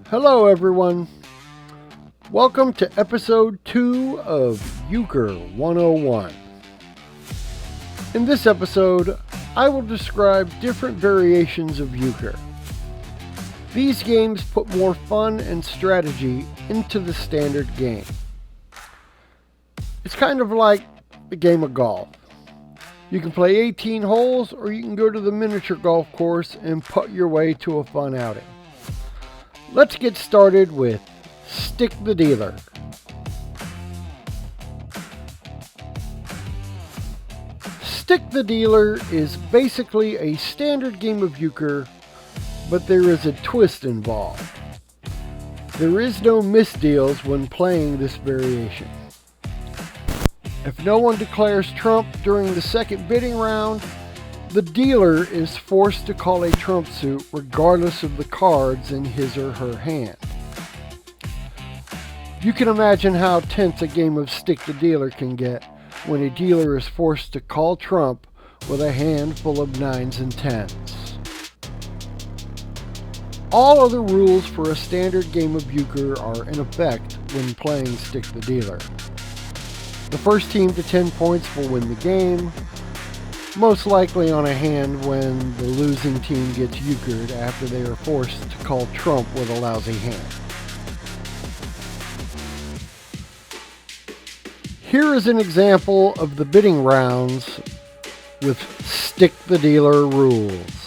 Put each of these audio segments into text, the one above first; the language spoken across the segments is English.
Hello everyone. Welcome to episode 2 of Euchre 101. In this episode, I will describe different variations of Euchre. These games put more fun and strategy into the standard game. It's kind of like a game of golf. You can play 18 holes or you can go to the miniature golf course and putt your way to a fun outing. Let's get started with Stick the Dealer. Stick the Dealer is basically a standard game of euchre, but there is a twist involved. There is no misdeals when playing this variation. If no one declares trump during the second bidding round, the dealer is forced to call a trump suit regardless of the cards in his or her hand. You can imagine how tense a game of Stick the Dealer can get when a dealer is forced to call trump with a hand full of 9s and 10s. All other rules for a standard game of euchre are in effect when playing Stick the Dealer. The first team to 10 points will win the game, most likely on a hand when the losing team gets euchred after they are forced to call trump with a lousy hand. Here is an example of the bidding rounds with Stick the Dealer rules.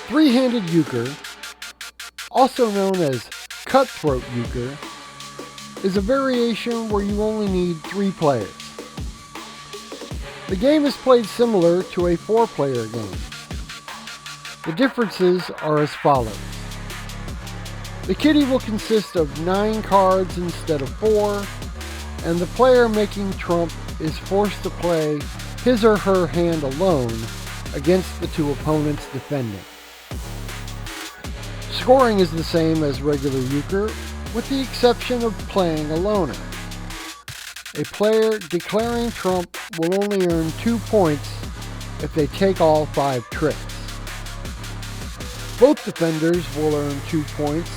Three-handed euchre, also known as cutthroat euchre, is a variation where you only need 3 players. The game is played similar to a 4-player game. The differences are as follows. The kitty will consist of 9 cards instead of 4, and the player making trump is forced to play his or her hand alone against the 2 opponents defending. Scoring is the same as regular euchre, with the exception of playing a loner. A player declaring trump will only earn 2 points if they take all 5 tricks. Both defenders will earn 2 points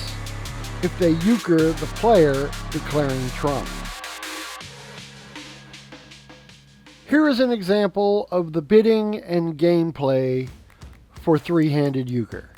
if they euchre the player declaring trump. Here is an example of the bidding and gameplay for three-handed euchre.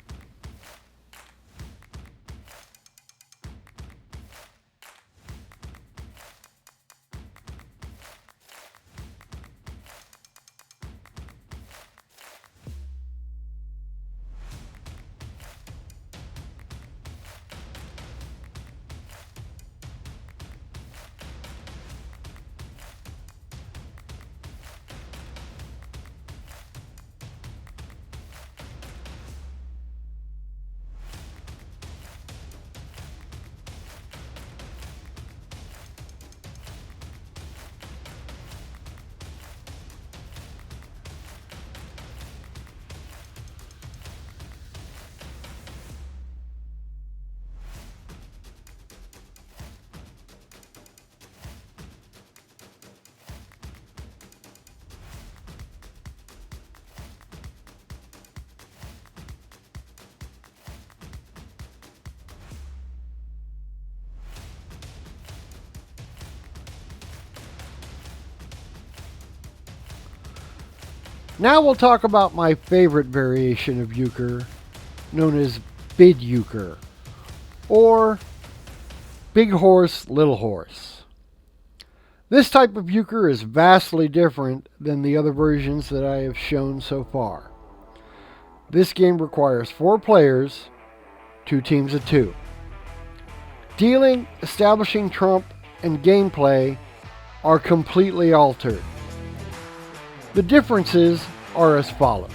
Now we'll talk about my favorite variation of euchre, known as bid euchre, or big horse, little horse. This type of euchre is vastly different than the other versions that I have shown so far. This game requires 4 players, 2 teams of 2. Dealing, establishing trump, and gameplay are completely altered. The differences are as follows.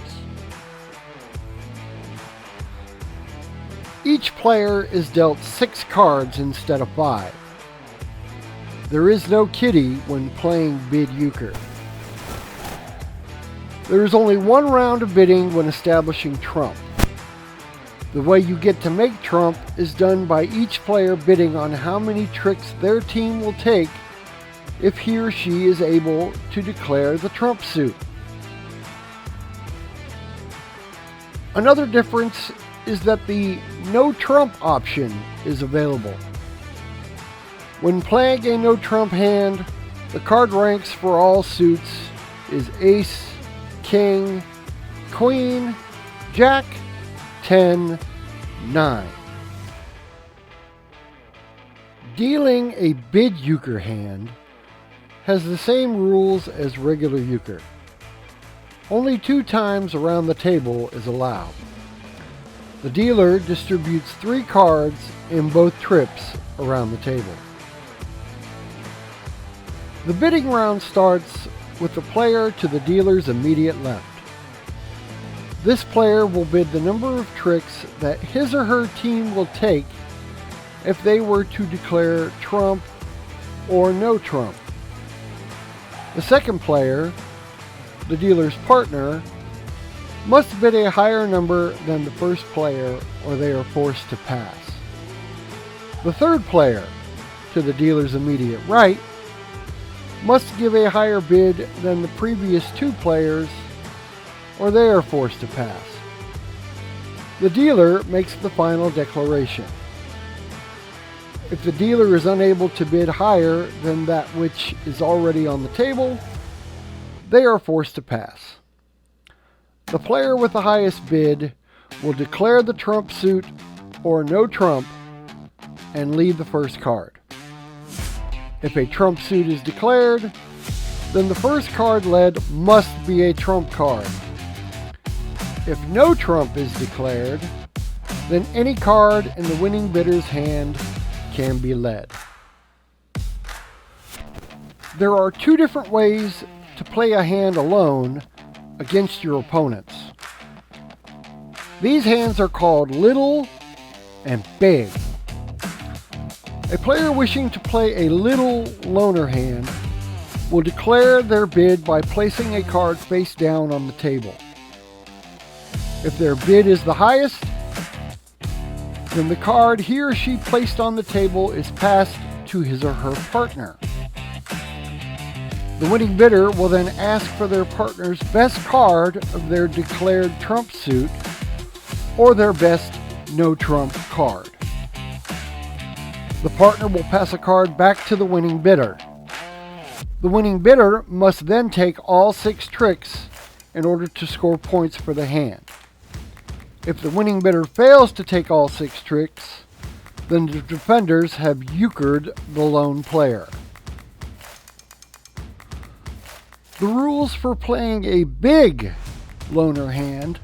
Each player is dealt 6 cards instead of 5. There is no kitty when playing bid euchre. There is only one round of bidding when establishing trump. The way you get to make trump is done by each player bidding on how many tricks their team will take if he or she is able to declare the trump suit. Another difference is that the no trump option is available. When playing a no trump hand, the card ranks for all suits is ace, king, queen, jack, 10, 9. Dealing a bid euchre hand has the same rules as regular euchre. Only 2 times around the table is allowed. The dealer distributes 3 cards in both trips around the table. The bidding round starts with the player to the dealer's immediate left. This player will bid the number of tricks that his or her team will take if they were to declare trump or no trump. The second player, the dealer's partner, must bid a higher number than the first player or they are forced to pass. The third player, to the dealer's immediate right, must give a higher bid than the previous 2 players or they are forced to pass. The dealer makes the final declaration. If the dealer is unable to bid higher than that which is already on the table, they are forced to pass. The player with the highest bid will declare the trump suit or no trump and lead the first card. If a trump suit is declared, then the first card led must be a trump card. If no trump is declared, then any card in the winning bidder's hand can be led. There are 2 different ways to play a hand alone against your opponents. These hands are called little and big. A player wishing to play a little loner hand will declare their bid by placing a card face down on the table. If their bid is the highest, then the card he or she placed on the table is passed to his or her partner. The winning bidder will then ask for their partner's best card of their declared trump suit or their best no trump card. The partner will pass a card back to the winning bidder. The winning bidder must then take all 6 tricks in order to score points for the hand. If the winning bidder fails to take all 6 tricks, then the defenders have euchred the lone player. The rules for playing a big loner hand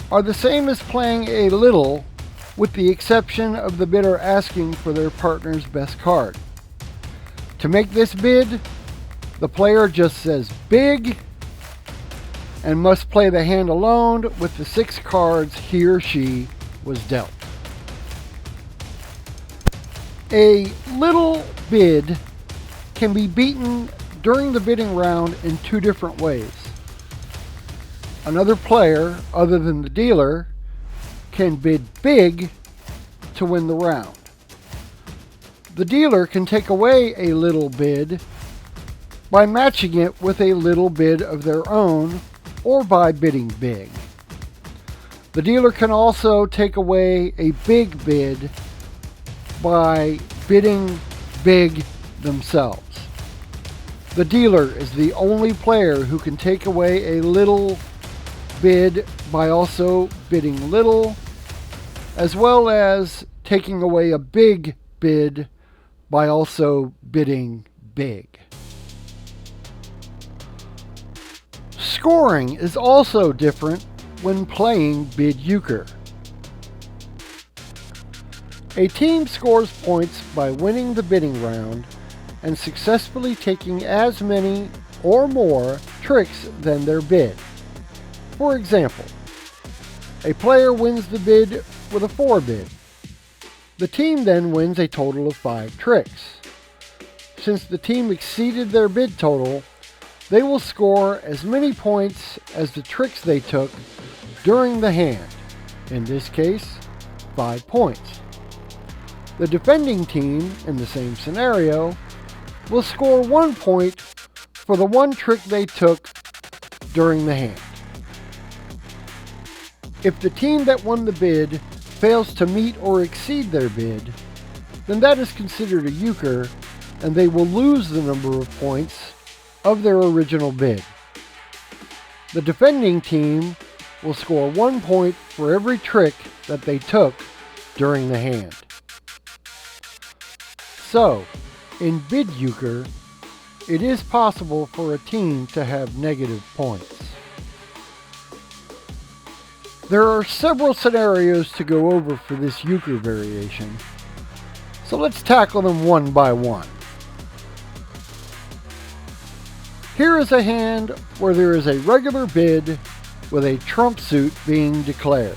are the same as playing a little, with the exception of the bidder asking for their partner's best card. To make this bid, the player just says big and must play the hand alone with the 6 cards he or she was dealt. A little bid can be beaten during the bidding round in 2 different ways. Another player, other than the dealer, can bid big to win the round. The dealer can take away a little bid by matching it with a little bid of their own or by bidding big. The dealer can also take away a big bid by bidding big themselves. The dealer is the only player who can take away a little bid by also bidding little, as well as taking away a big bid by also bidding big. Scoring is also different when playing bid euchre. A team scores points by winning the bidding round and successfully taking as many or more tricks than their bid. For example, a player wins the bid with a 4 bid. The team then wins a total of 5 tricks. Since the team exceeded their bid total, they will score as many points as the tricks they took during the hand. In this case, 5 points. The defending team, in the same scenario, will score 1 point for the one trick they took during the hand. If the team that won the bid fails to meet or exceed their bid, then that is considered a euchre, and they will lose the number of points of their original bid. The defending team will score 1 point for every trick that they took during the hand. So, in bid euchre, it is possible for a team to have negative points. There are several scenarios to go over for this euchre variation, so let's tackle them one by one. Here is a hand where there is a regular bid with a trump suit being declared.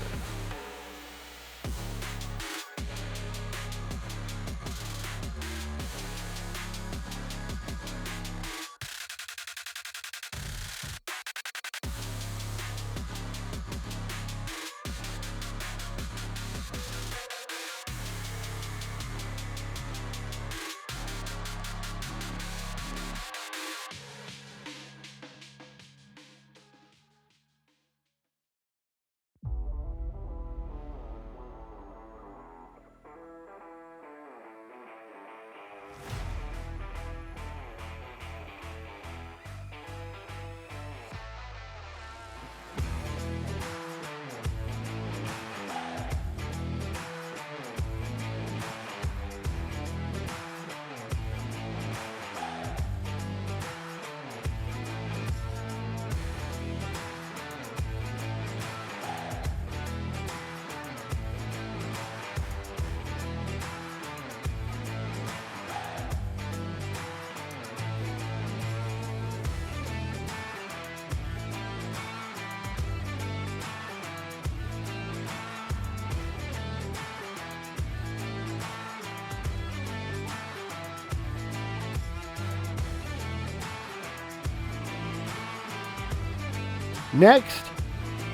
Next,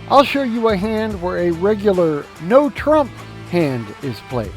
I'll show you a hand where a regular no trump hand is played.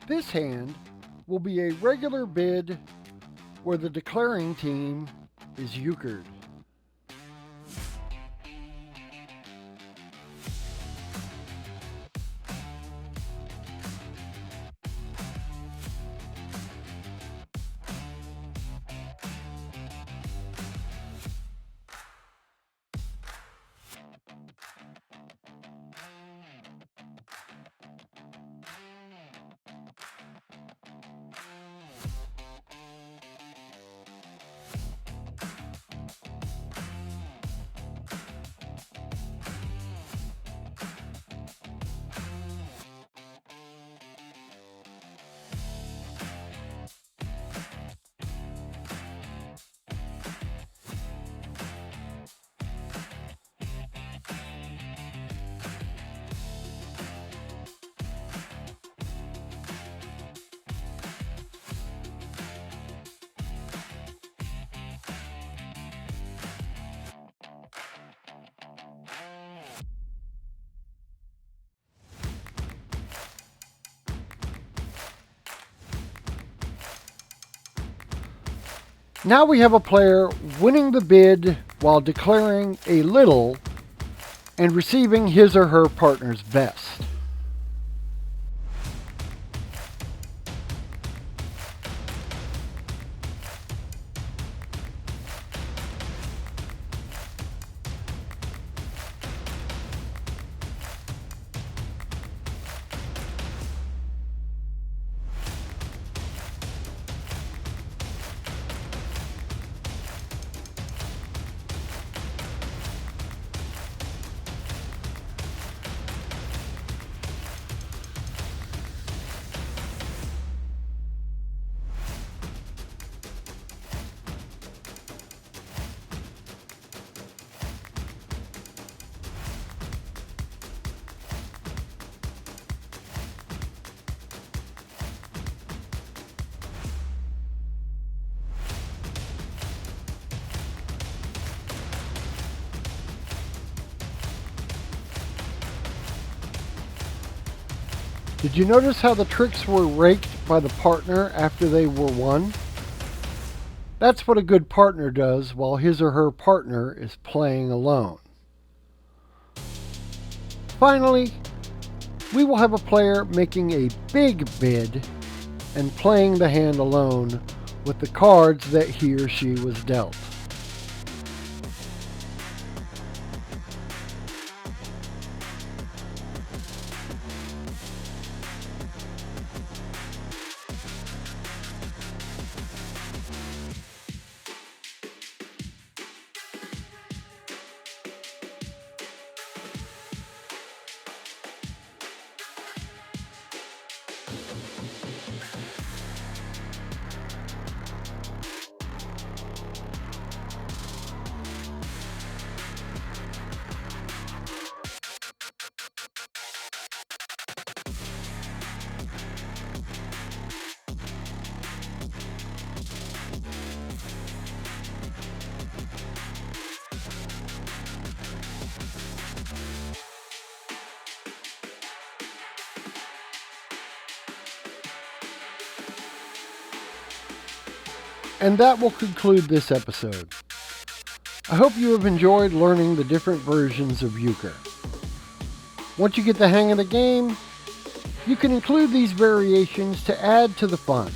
This hand will be a regular bid where the declaring team is euchred. Now we have a player winning the bid while declaring a little and receiving his or her partner's best. Did you notice how the tricks were raked by the partner after they were won? That's what a good partner does while his or her partner is playing alone. Finally, we will have a player making a big bid and playing the hand alone with the cards that he or she was dealt. And that will conclude this episode. I hope you have enjoyed learning the different versions of Euchre. Once you get the hang of the game, you can include these variations to add to the fun.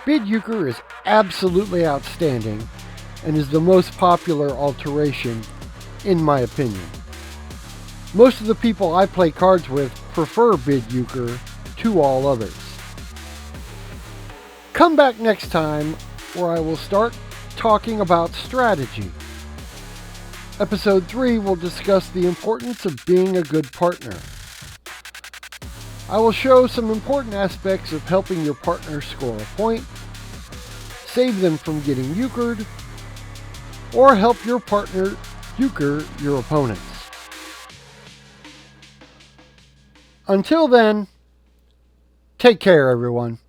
Bid Euchre is absolutely outstanding and is the most popular alteration, in my opinion. Most of the people I play cards with prefer Bid Euchre to all others. Come back next time where I will start talking about strategy. Episode 3 will discuss the importance of being a good partner. I will show some important aspects of helping your partner score a point, save them from getting euchred, or help your partner euchre your opponents. Until then, take care, everyone.